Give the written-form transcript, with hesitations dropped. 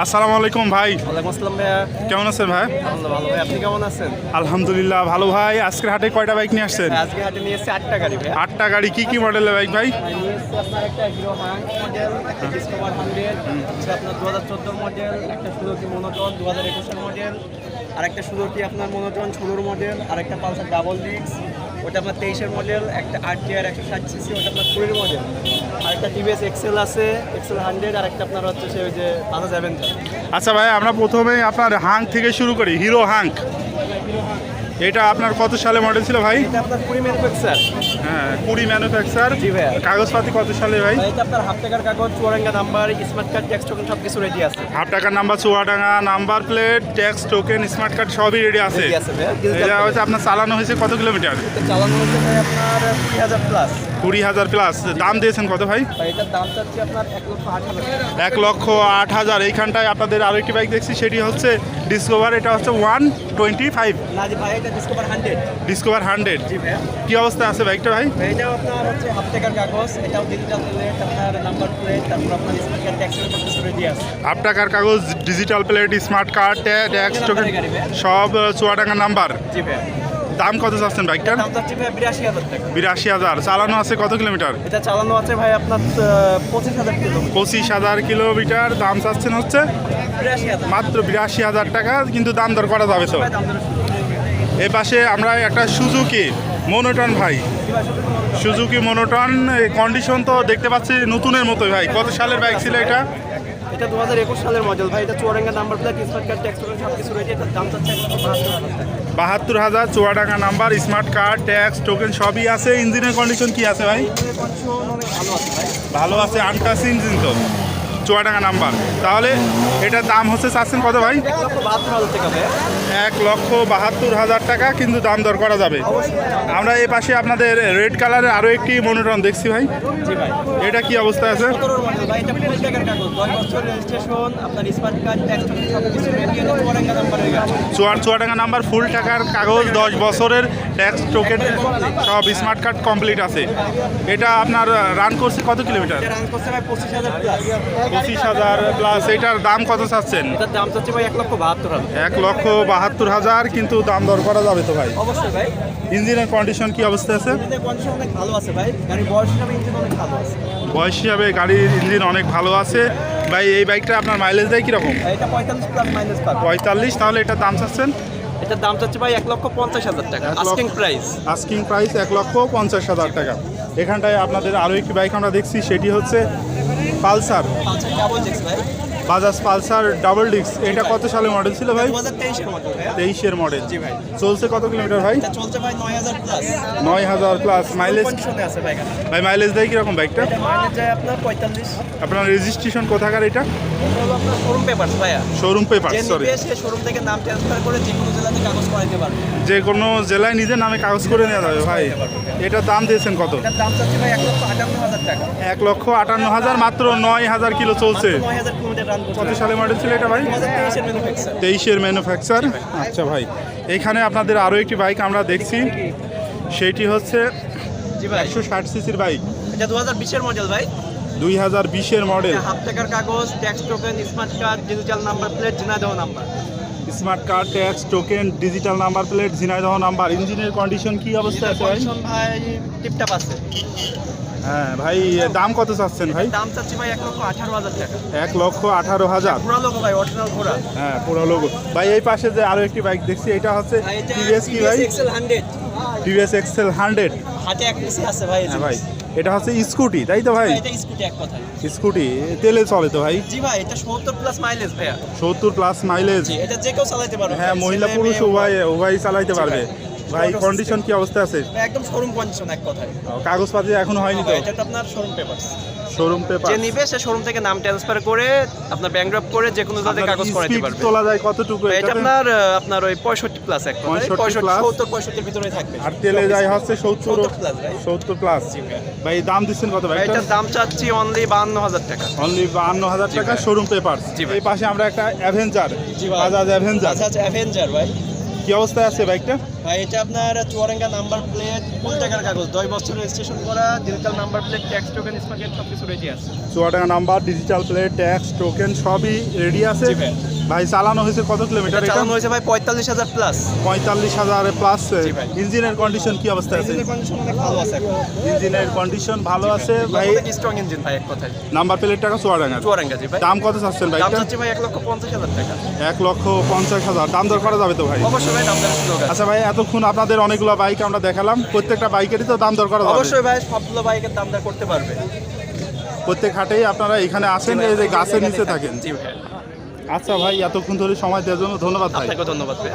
আসসালামু আলাইকুম ভাই। ওয়ালাইকুম আসসালাম ভাইয়া। কেমন আছেন ভাই? আলহামদুলিল্লাহ ভালো ভাই, আপনি কেমন আছেন? আলহামদুলিল্লাহ ভালো ভাই। আজকের হাটে কয়টা বাইক নিয়ে আসছেন? আজকে হাটে নিয়ে এসেছি 8টা গাড়ি ভাইয়া। 8টা গাড়ি। কি কি মডেলের বাইক ভাই? নিয়ে এসেছি আপনার একটা হিরো হাঙ্ক মডেল, একটা ডিসকভার 100, হচ্ছে আপনার 2014 মডেল, একটা সুজুকি মনোটন 2021 মডেল, আর একটা সুজুকি আপনার মনোটন 16 মডেল, আর একটা পালসার ডাবল ডিস্ক ওটা আপনার 23 মডেল, একটা আরটিআর 160 সিসি ওটা আপনার 20 মডেল, আর একটা টিভিএস এক্সেল আছে এক্সেল 100, আর একটা আপনার হচ্ছে সে ওই যে বাজাজ অ্যাভেঞ্জার। আচ্ছা ভাই, আমরা প্রথমে আপনার হাঙ্ক থেকে শুরু করি। হিরো হাঙ্ক, এটা আপনার কত সালে মডেল ছিল ভাই? এটা আপনার 20 ম্যানুফ্যাকচার। হ্যাঁ, 20 ম্যানুফ্যাকচার। জি ভাইয়া। কাগজপাতি কত সালে ভাই? এটা আপনার হাফ টাকার কাগজ, Chuadanga number, smart card, tax token সব কিছু রেডি আছে। হাফ টাকার number, Chuadanga number plate, tax token, smart card সবই রেডি আছে। রেডি আছে ভাইয়া। এটা হচ্ছে আপনার চালানো হয়েছে কত কিলোমিটার? এটা চালানো হচ্ছে ভাই আপনার 20,000 প্লাস। 20,000 প্লাস। দাম দিয়েছেন কত ভাই? এটার দাম চাচ্ছি আপনার 1,08,000। 1,08,000। এইখানটায় আপনাদের আরও একটি বাইক দেখছি, সেটি হচ্ছে ডিসকভার। এটা হচ্ছে 125 না জি ভাই, এটা ডিসকভার 100। ডিসকভার 100। জি ভাইয়া। কি অবস্থা আছে বাইকটা ভাই? এটাও আপনার হচ্ছে হাফ টাকার কাগজ, এটাও ডিজিটাল প্লেট, আপনার নাম্বার প্লেট, তারপর আপনার স্মার্ট কার্ড, ট্যাক্স টোকেন সব কিছু রেডি আছে। হাফ টাকার কাগজ, digital plate, smart card, tax token সব চুয়াডাঙ্গা নাম্বার। জি ভাইয়া। দাম কত চাচ্ছেন বাইকটার? দাম চাচ্ছি ভাই 82,000 টাকা। 82,000। চালানো আছে কত কিলোমিটার? এটা চালানো আছে ভাই আপনার 25,000 কিলোমিটার। 25,000 কিলোমিটার। দাম চাচ্ছেন হচ্ছে 82,000 মাত্র 82,000 টাকা, কিন্তু দাম দর করা যাবে তো। ভাই, দাম দর এ পাশে আমরা একটা সুজুকি মনোটন ভাই, সুজুকি মনোটন কন্ডিশন তো দেখতে পাচ্ছি নতুনের মতোই ভাই। কত সালের বাইক ছিল এটা? এটা 2021 সালের মডেল ভাই। এটা Chuadanga number plate, smart card, tax token সব কিছু রেডি। এটার দাম চাচ্ছে 1,72,000 টাকা। 72,000 Chuadanga number, smart card, tax token সবই আছে। ইঞ্জিনের কন্ডিশন কি আছে ভাই? ইঞ্জিনের কন্ডিশন অনেক ভালো আছে ভাই। ভালো আছে, আনটাচ ইঞ্জিন তো, চুয়াডাঙ্গা নাম্বার। তাহলে এটার দাম হচ্ছে চাচ্ছেন কত ভাই? 1,72,000 টাকা ভাই। 1,72,000 টাকা, কিন্তু দাম দর করা যাবে। আমরা এই পাশে আপনাদের রেড কালারের আরও একটি মনোটন দেখছি ভাই। জি ভাই। এটা কি অবস্থা আছে? 17 মডেল ভাই। এটা ফুল টাকার কাগজ, 10 বছর রেজিস্ট্রেশন, আপনার স্মার্ট কার্ড, ট্যাক্স টোকেন সব কিছু রেডি। এটা চুয়াডাঙ্গা নাম্বারের গাড়ি। চুয়াডাঙ্গা নাম্বার, ফুল টাকার কাগজ, 10 বছরের ট্যাক্স টোকেন সব, স্মার্ট কার্ড কমপ্লিট আছে। এটা আপনার রান করছে কত কিলোমিটার? এটা রান করছে ভাই 25,000 প্লাস। 25,000 প্লাস। এটার দাম কত চাচ্ছেন? এটার দাম চাচ্ছে ভাই 1,72,000। 1,72,000, কিন্তু দাম দর করা যাবে তো ভাই। অবশ্যই ভাই। ইঞ্জিনের কন্ডিশন কি অবস্থা আছে? ইঞ্জিনের কন্ডিশন অনেক ভালো আছে ভাই। গাড়ির বয়স হিসাবে ইঞ্জিন অনেক ভালো আছে। বয়স হিসাবে গাড়ির ইঞ্জিন অনেক ভালো আছে ভাই। এই বাইকটা আপনার মাইলেজ দেয় কীরকম? এটা 45 প্লাস মাইনাস পাবে। 45। তাহলে এটার দাম চাচ্ছেন? এটার দাম চাচ্ছে ভাই 1,50,000 টাকা। Asking price. আস্কিং প্রাইস 1,50,000 টাকা। এখানটায় আপনাদের আরও একটি বাইক আমরা দেখছি, সেটি হচ্ছে পালসার, পালসার ডাবল ডিস্ক ভাই। Bajaj Pulsar double disc. এটা কত সালে মডেল ছিল ভাই? 2023 এর মডেল ভাই। 23-এর মডেল। জি ভাই। চলছে কত কিলোমিটার ভাই? এটা চলছে ভাই 9,000 প্লাস। 9,000 প্লাস। মাইলেজ কন্ডিশনে আছে ভাই গাড়ি। ভাই, মাইলেজ দেয় কীরকম বাইকটা? এটা মাইলেজ যায় আপনার 45। আপনার রেজিস্ট্রেশন কোথাকার এটা? এটা হলো আপনার শোরুম পেপারস ভাইয়া। শোরুম পেপার, যে সরি। নিবে সে শোরুম থেকে নাম ট্রান্সফার করে যে কোনো জেলাতে কাগজ করাইতে পারবে। যে কোনো জেলায় নিজের নামে কাগজ করে নেওয়া যাবে ভাই। এটার দাম দিয়েছেন কত? এটার দাম চাচ্ছে ভাই 1,58,000 টাকা। 1,58,000। মাত্র 9,000 কিলো চলছে। 9,000 কিলোমিটার রান করছে। কত সালে মডেল ছিল এটা ভাই? 2023 এর ম্যানুফ্যাকচার। 23-এর ম্যানুফ্যাকচার। আচ্ছা ভাই, এখানে আপনাদের আরও একটি বাইক আমরা দেখছি, সেইটি হচ্ছে জি ভাই। 160 সিসির বাইক, এটা 2020 এর মডেল ভাই। 2020-এর মডেল। হাফ টাকার কাগজ, tax token, smart card, digital number plate, Jhenaidah number. Smart card, tax token, digital number plate, Jhenaidah number. ইঞ্জিনের কন্ডিশন কি অবস্থা আছে ভাই? কন্ডিশন ভাই টিপটাপ আছে। হ্যাঁ ভাই, দাম কত চাচ্ছেন ভাই? দাম চাচ্ছি ভাই 1,18,000 টাকা। 1,18,000। পুরো লোক ভাই, অরিজিনাল ঘোড়া। হ্যাঁ, পুরো লোগো ভাই। এই পাশে যে আরও একটি বাইক দেখছি, এটা হচ্ছে টিভিএস কি ভাই? এক্সেল 100। TVS XL 100। হাতে এক পিসি আছে ভাই। হ্যাঁ ভাই, এটা হচ্ছে স্কুটি, তাই তো ভাই? এটা স্কুটি এক কথায়। স্কুটি তেলে চলে তো ভাই? জি ভাই, এটা 70 প্লাস মাইলেজ ভাইয়া। 70 প্লাস মাইলেজ। জি, এটা যে কেউ চালাতে পারবে। হ্যাঁ, মহিলা পুরুষ উভয় চালাইতে পারবে ভাই। কন্ডিশন কি অবস্থা আছে? একদম শোরুম কন্ডিশন এক কথায়। কাগজপাতি এখনো হয়নি তো? এটা তো আপনার শোরুম পেপারস। Showroom paper. যে নিবে সে শোরুম থেকে নাম ট্রান্সফার করে আপনার ব্যাংক ড্রপ করে যে কোনো জায়গায় কাগজ করাইতে পারবে। তোলা যায় কতটুকু এটা এটাতে? আপনার ওই 65 প্লাস এক কথায়। 65 plus? 70-65 এর ভিতরে থাকবে। আর তেলে যায় হচ্ছে 70 প্লাস ভাই। 70 প্লাস। ভাই দাম দিচ্ছেন কত ভাই? এটার দাম চাচ্ছি অনলি 52,000 টাকা। অনলি 52,000 টাকা শোরুম পেপার। জি ভাই। এই পাশে আমরা একটা অ্যাভেঞ্জার, জি ভাই। বাজাজ অ্যাভেঞ্জার। আচ্ছা অ্যাভেঞ্জার ভাই। কি অবস্থায় আছে বাইকটা? ভাই এটা আপনার চুয়াডাঙ্গা নাম্বার প্লেট ফুল টাকার কাগজ 10 বছর রেজিস্ট্রেশন করা, digital number plate, tax token, smart card সব কিছু রেডি আছে। Chuadanga number, digital plate, tax token সবই রেডি আছে। জি ভাই। ভাই চালানো হয়েছে কত কিলোমিটার? এটা চালানো হয়েছে ভাই 45,000 প্লাস। 45,000 প্লাস। জি ভাই। ইঞ্জিনের কন্ডিশন কি অবস্থা আছে? ইঞ্জিনের কন্ডিশন অনেক ভালো আছে এখন। ইঞ্জিনের কন্ডিশন ভালো আছে ভাই। অনেক স্ট্রং ইঞ্জিন ভাই এক কথায়। নাম্বার প্লেট টাকা চুয়াডাঙ্গা। চুয়াডাঙ্গা জি ভাই। দাম কত চাচ্ছেন ভাই? দাম চাচ্ছি ভাই 1,50,000 টাকা। 1,50,000 দাম দর করা যাবে তো ভাই? অবশ্যই ভাই দাম দরের সুযোগ আছে। আচ্ছা ভাই, এতক্ষণ আপনাদের অনেকগুলো বাইক আমরা দেখালাম, প্রত্যেকটা বাইকেরই তো দাম দর করা যাবে? অবশ্যই ভাই সবগুলো বাইকের দাম দর করতে পারবে। প্রত্যেক হাটেই আপনারা এখানে আসেন, এই যে গাছের নিচে থাকেন। জি ভাই। আচ্ছা ভাই, এতক্ষণ ধরে সময় দেওয়ার জন্য ধন্যবাদ ভাই। আপনাকে ধন্যবাদ ভাই।